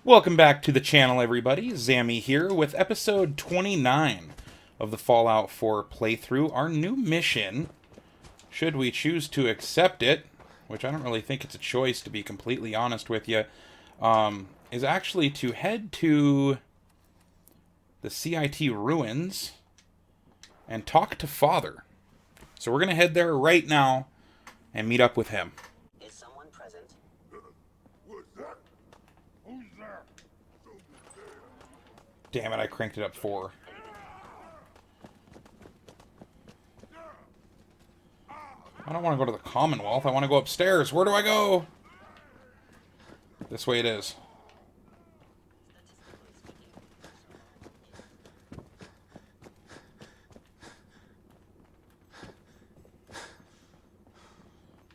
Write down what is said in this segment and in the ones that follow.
Welcome back to the channel, everybody. Zammy here with episode 29 of the Fallout 4 playthrough. Our new mission, should we choose to accept it, which I don't really think it's a choice to be completely honest with you, is actually to head to the CIT ruins and talk to Father. So we're going to head there right now and meet up with him. Is someone present? What's that? Who's there? Damn it, I cranked it up 4. I don't want to go to the Commonwealth. I want to go upstairs. Where do I go? This way it is.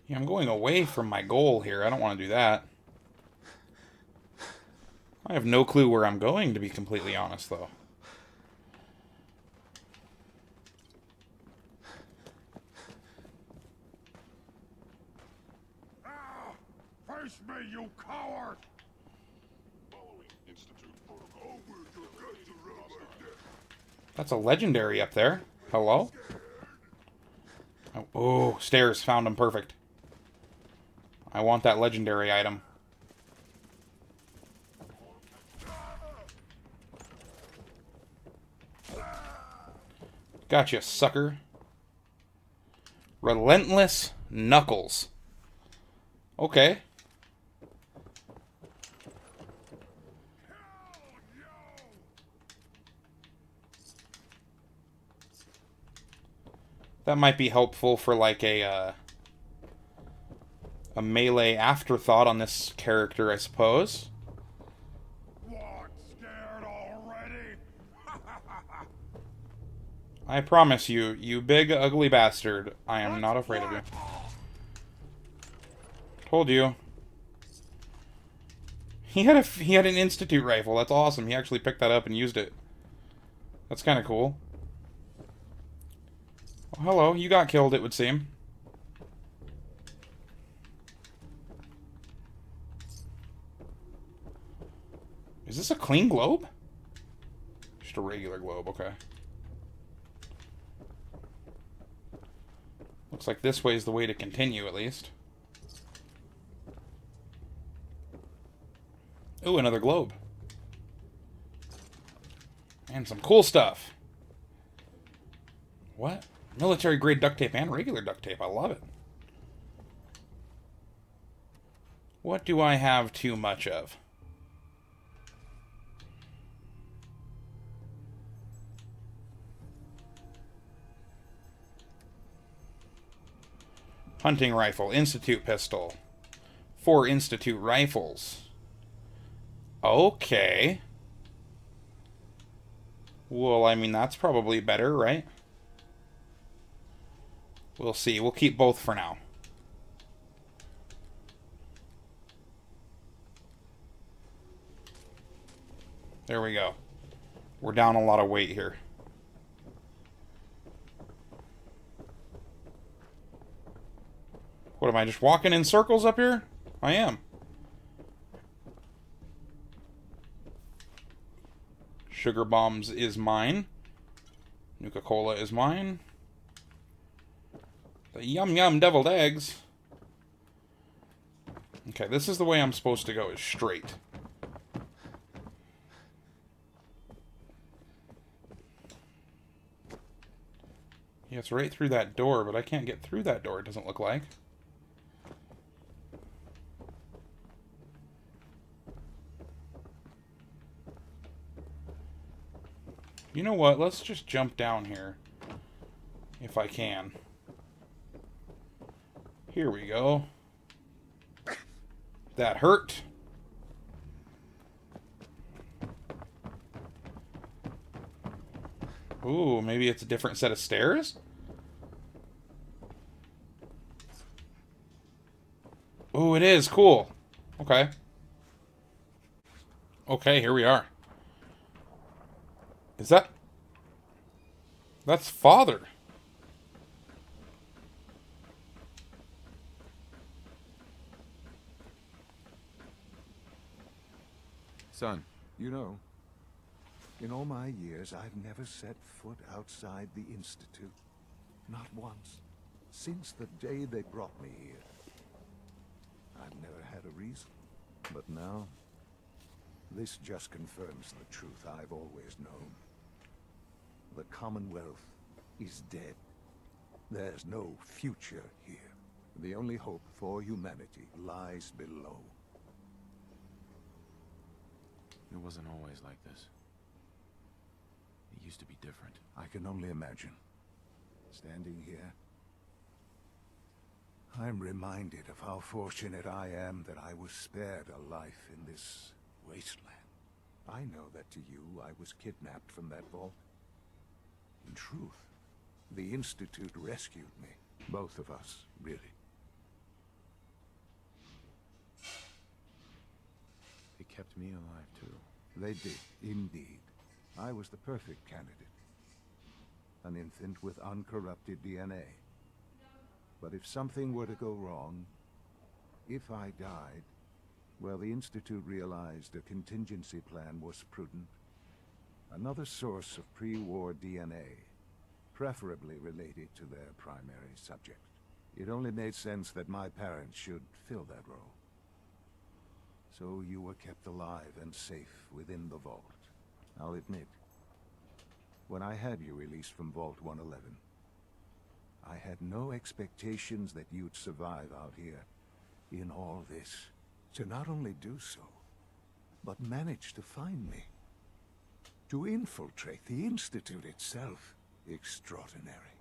Yeah, I'm going away from my goal here. I don't want to do that. I have no clue where I'm going, to be completely honest, though. Face me, you coward! Following Institute protocol. That's a legendary up there. Hello? Oh, stairs. Found them. Perfect. I want that legendary item. Gotcha, sucker. Relentless Knuckles. Okay. That might be helpful for like a melee afterthought on this character, I suppose. What, scared already? I promise you, you big ugly bastard, I am not afraid of you. Told you. He had an Institute rifle. That's awesome. He actually picked that up and used it. That's kind of cool. Oh, hello. You got killed, it would seem. Is this a clean globe? Just a regular globe, okay. Looks like this way is the way to continue, at least. Ooh, another globe. And some cool stuff. What? Military grade duct tape and regular duct tape. I love it. What do I have too much of? Hunting rifle. Institute pistol. 4 Institute rifles. Okay. Well, I mean, that's probably better, right? We'll see. We'll keep both for now. There we go. We're down a lot of weight here. What, am I just walking in circles up here? I am. Sugar Bombs is mine. Nuka-Cola is mine. The Yum Yum Deviled Eggs. Okay, this is the way I'm supposed to go, is straight. Yeah, it's right through that door, but I can't get through that door, it doesn't look like. You know what? Let's just jump down here. If I can. Here we go. That hurt. Ooh, maybe it's a different set of stairs? Ooh, it is. Cool. Okay. Okay, here we are. Is that... That's Father. Son, You know, in all my years, I've never set foot outside the Institute. Not once. Since the day they brought me here. I've never had a reason. But now, this just confirms the truth I've always known. The Commonwealth is dead. There's no future here. The only hope for humanity lies below. it wasn't always like this. It used to be different. I can only imagine. Standing here, I'm reminded of how fortunate I am that I was spared a life in this wasteland. I know that to you, I was kidnapped from that vault. In truth, the Institute rescued me. Both of us, really. They kept me alive, too. They did, indeed. I was the perfect candidate. An infant with uncorrupted DNA. But if something were to go wrong, if I died, well, the Institute realized a contingency plan was prudent. Another source of pre-war DNA, preferably related to their primary subject. It only made sense that my parents should fill that role. So you were kept alive and safe within the vault. I'll admit, when I had you released from Vault 111, I had no expectations that you'd survive out here in all this. To not only do so, but manage to find me. To infiltrate the Institute itself. Extraordinary.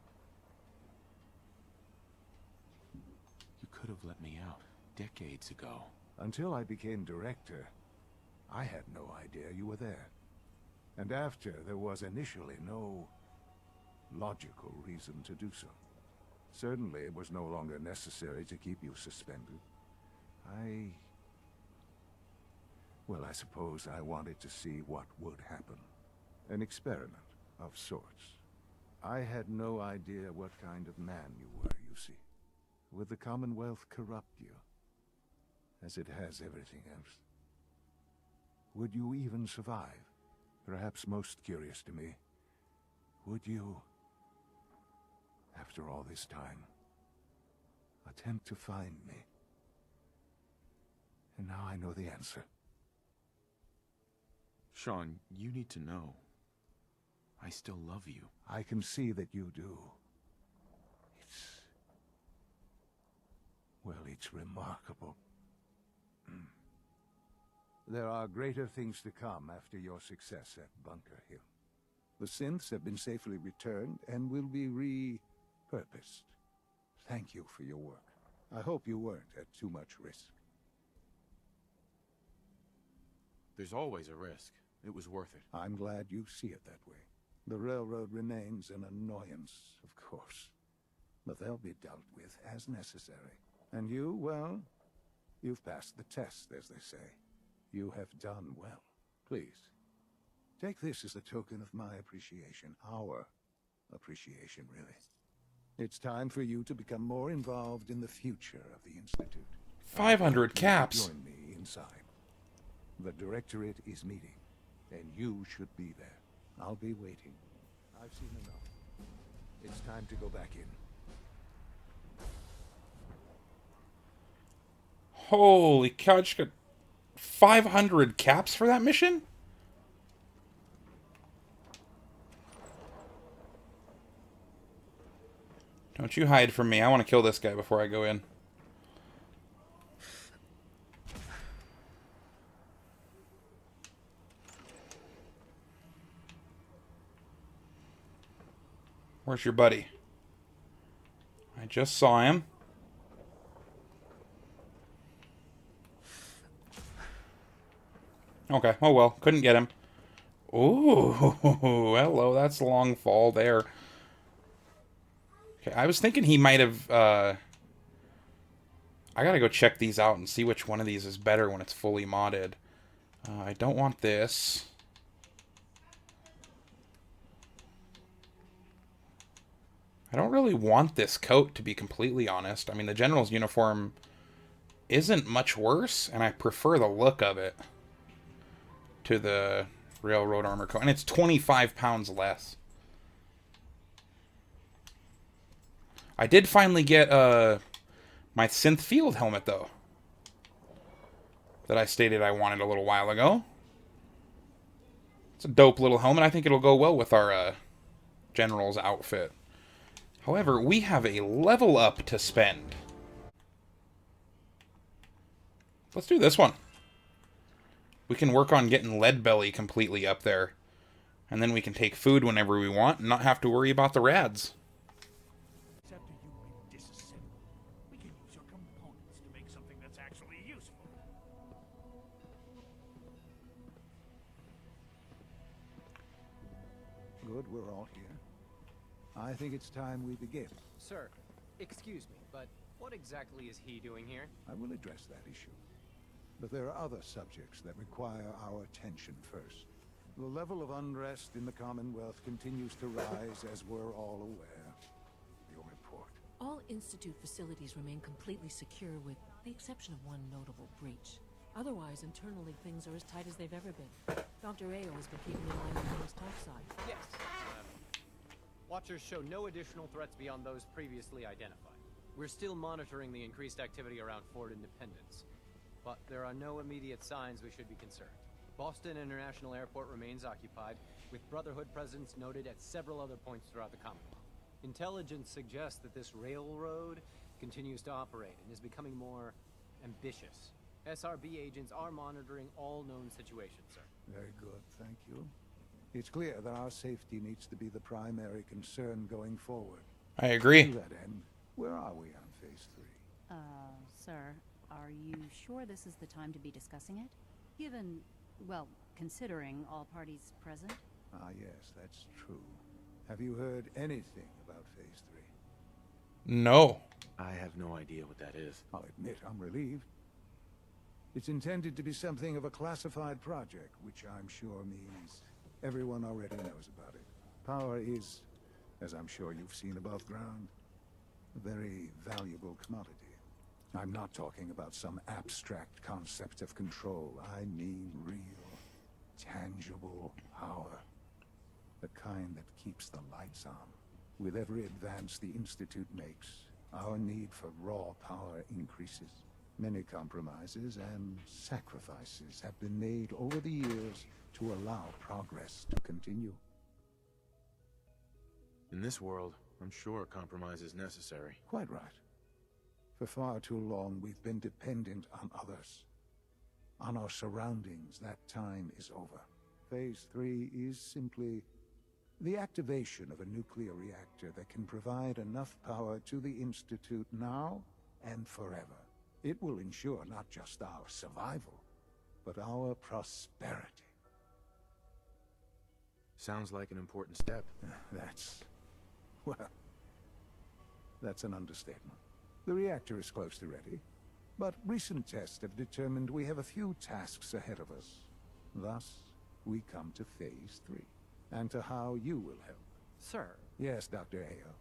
You could have let me out decades ago. Until I became director, I had no idea you were there. And after, there was initially no logical reason to do so. Certainly, it was no longer necessary to keep you suspended. Well, I suppose I wanted to see what would happen. An experiment of sorts. I had no idea what kind of man you were, you see. Would the Commonwealth corrupt you? As it has everything else? Would you even survive? Perhaps most curious to me, would you, after all this time, attempt to find me? And now I know the answer. Sean, you need to know. I still love you. I can see that you do. It's remarkable. There are greater things to come after your success at Bunker Hill. The synths have been safely returned and will be repurposed. Thank you for your work. I hope you weren't at too much risk. There's always a risk. It was worth it. I'm glad you see it that way. The railroad remains an annoyance, of course. But they'll be dealt with as necessary. And you, well, you've passed the test, as they say. You have done well. Please, take this as a token of my appreciation. Our appreciation, really. It's time for you to become more involved in the future of the Institute. 500 caps. Join me inside. The Directorate is meeting, and you should be there. I'll be waiting. I've seen enough. It's time to go back in. Holy cow, just got 500 caps for that mission? Don't you hide from me. I want to kill this guy before I go in. Where's your buddy? I just saw him. Okay, oh well, couldn't get him. Ooh, hello, that's a long fall there. Okay, I was thinking he might have, I gotta go check these out and see which one of these is better when it's fully modded. I don't want this. I don't really want this coat, to be completely honest. I mean, the General's uniform isn't much worse, and I prefer the look of it. to the railroad armor coat. And it's 25 pounds less. I did finally get my synth field helmet, though, that I stated I wanted a little while ago. It's a dope little helmet. I think it'll go well with our general's outfit. However, we have a level up to spend. Let's do this one. We can work on getting Leadbelly completely up there. And then we can take food whenever we want and not have to worry about the rads. Except you've been disassembled. We can use your components to make something that's actually useful. Good, we're all here. I think it's time we begin. Sir, excuse me, but what exactly is he doing here? I will address that issue. But there are other subjects that require our attention first. The level of unrest in the Commonwealth continues to rise, as we're all aware. Your report. All Institute facilities remain completely secure with the exception of one notable breach. Otherwise, internally, things are as tight as they've ever been. Dr. Ayo has been keeping an eye on things topside. Yes. Watchers show no additional threats beyond those previously identified. We're still monitoring the increased activity around Fort Independence, but there are no immediate signs we should be concerned. Boston International Airport remains occupied, with Brotherhood presence noted at several other points throughout the Commonwealth. Intelligence suggests that this railroad continues to operate and is becoming more ambitious. SRB agents are monitoring all known situations, sir. Very good, thank you. It's clear that our safety needs to be the primary concern going forward. I agree. To that end, where are we on Phase 3? Sir, are you sure this is the time to be discussing it? Given, well, considering all parties present? Ah, yes, that's true. Have you heard anything about Phase 3? No. I have no idea what that is. I'll admit I'm relieved. It's intended to be something of a classified project, which I'm sure means everyone already knows about it. Power is, as I'm sure you've seen above ground, a very valuable commodity. I'm not talking about some abstract concept of control. I mean real, tangible power. The kind that keeps the lights on. With every advance the Institute makes, our need for raw power increases. Many compromises and sacrifices have been made over the years to allow progress to continue. In this world, I'm sure a compromise is necessary. Quite right. For far too long, we've been dependent on others. On our surroundings. That time is over. Phase 3 is simply the activation of a nuclear reactor that can provide enough power to the Institute now and forever. It will ensure not just our survival, but our prosperity. Sounds like an important step. That's an understatement. The reactor is close to ready, but recent tests have determined we have a few tasks ahead of us. Thus, we come to Phase 3, and to how you will help. Sir, Yes, Dr. Ayo.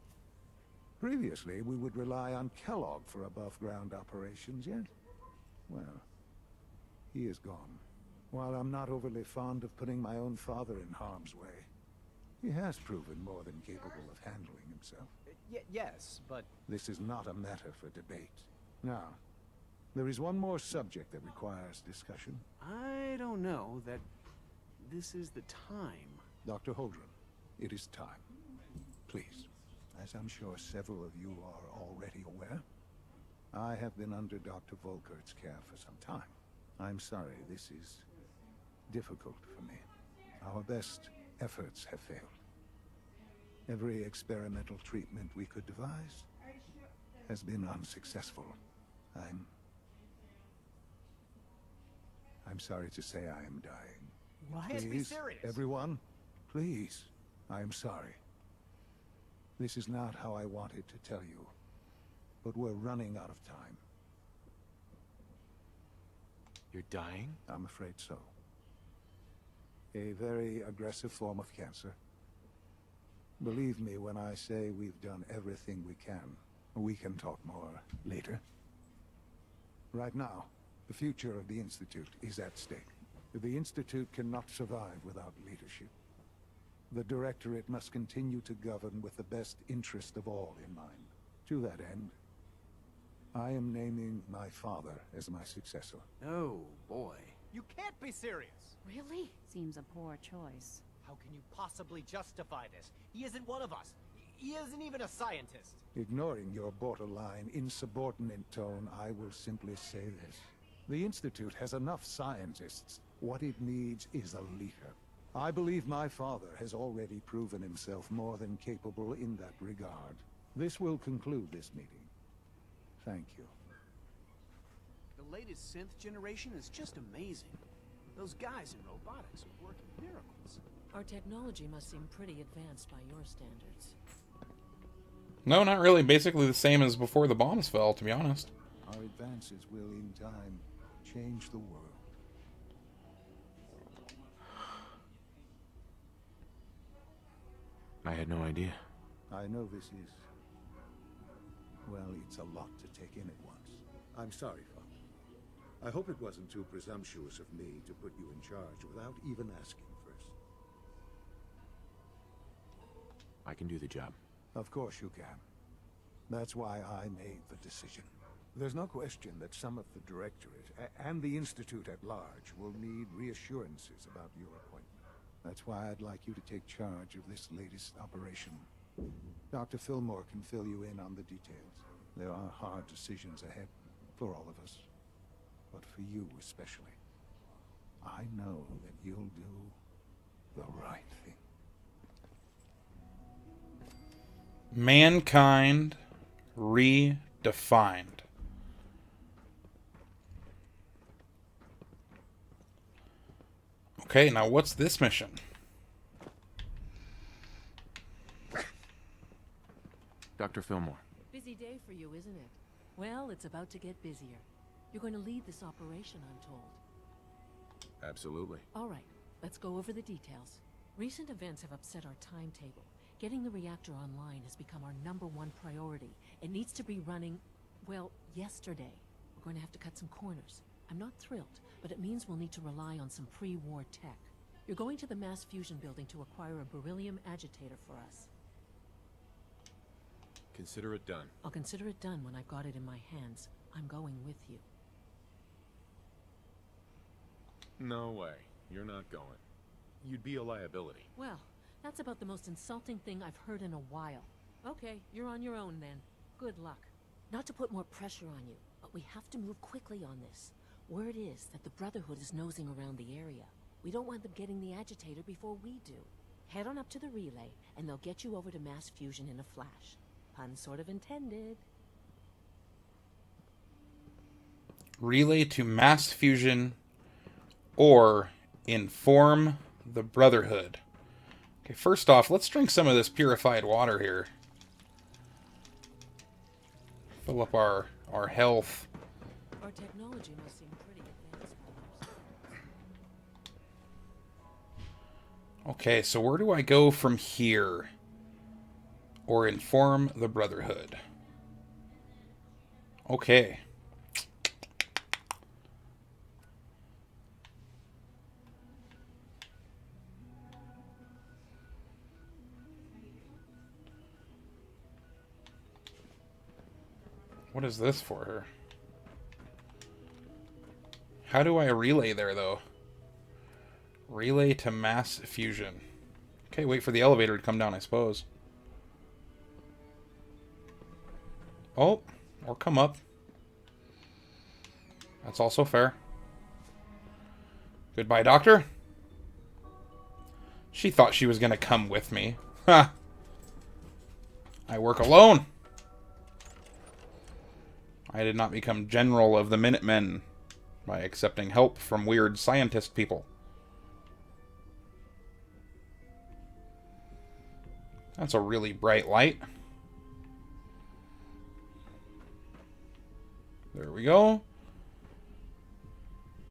Previously, we would rely on Kellogg for above-ground operations, yet, well, he is gone. While I'm not overly fond of putting my own father in harm's way, he has proven more than capable of handling himself. yes, but This is not a matter for debate. Now, there is one more subject that requires discussion. I don't know that this is the time. Dr. Holdren, it is time. Please. As I'm sure several of you are already aware, I have been under Dr. Volkert's care for some time. I'm sorry, this is difficult for me. Our best efforts have failed. Every experimental treatment we could devise has been unsuccessful. I'm sorry to say I am dying. what? Please, Be serious. everyone, please. I am sorry. This is not how I wanted to tell you, but we're running out of time. You're dying? I'm afraid so. A very aggressive form of cancer. Believe me when I say we've done everything we can. We can talk more later. Right now, the future of the Institute is at stake. The Institute cannot survive without leadership. The Directorate must continue to govern with the best interest of all in mind. To that end, I am naming my father as my successor. Oh, boy. You can't be serious! Really? Seems a poor choice. How can you possibly justify this? He isn't one of us. He isn't even a scientist. Ignoring your borderline, insubordinate tone, I will simply say this. The Institute has enough scientists. What it needs is a leader. I believe my father has already proven himself more than capable in that regard. This will conclude this meeting. Thank you. The latest synth generation is just amazing. Those guys in robotics are working miracles. Our technology must seem pretty advanced by your standards. No, not really. Basically the same as before the bombs fell, to be honest. Our advances will, in time, change the world. I had no idea. I know this is... well, it's a lot to take in at once. I'm sorry, Father. I hope it wasn't too presumptuous of me to put you in charge without even asking first. I can do the job. Of course you can. That's why I made the decision. There's no question that some of the Directorate and the Institute at large will need reassurances about your appointment. That's why I'd like you to take charge of this latest operation. Dr. Fillmore can fill you in on the details. There are hard decisions ahead for all of us, but for you especially. I know that you'll do the right thing. Mankind redefined. Okay, now what's this mission? Dr. Fillmore. Busy day for you, isn't it? Well, it's about to get busier. You're going to lead this operation, I'm told. Absolutely. All right, let's go over the details. Recent events have upset our timetable. Getting the reactor online has become our #1 priority. It needs to be running, well, yesterday. We're going to have to cut some corners. I'm not thrilled, but it means we'll need to rely on some pre-war tech. You're going to the mass fusion building to acquire a beryllium agitator for us. Consider it done. I'll consider it done when I've got it in my hands. I'm going with you. No way. You're not going. You'd be a liability. Well, that's about the most insulting thing I've heard in a while. Okay, you're on your own then. Good luck. Not to put more pressure on you, but we have to move quickly on this. Word is that the Brotherhood is nosing around the area. We don't want them getting the agitator before we do. Head on up to the relay, and they'll get you over to mass fusion in a flash. Pun sort of intended. Relay to mass fusion or inform the Brotherhood. Okay, first off, let's drink some of this purified water here. Fill up our health. Our technology must seem pretty advanced. Okay, so where do I go from here? Or inform the Brotherhood. Okay. What is this for her? How do I relay there, though? Relay to mass fusion. Okay, wait for the elevator to come down, I suppose. Oh, or come up. That's also fair. Goodbye, Doctor. She thought she was going to come with me. Ha! I work alone. I did not become General of the Minutemen by accepting help from weird scientist people. That's a really bright light. There we go.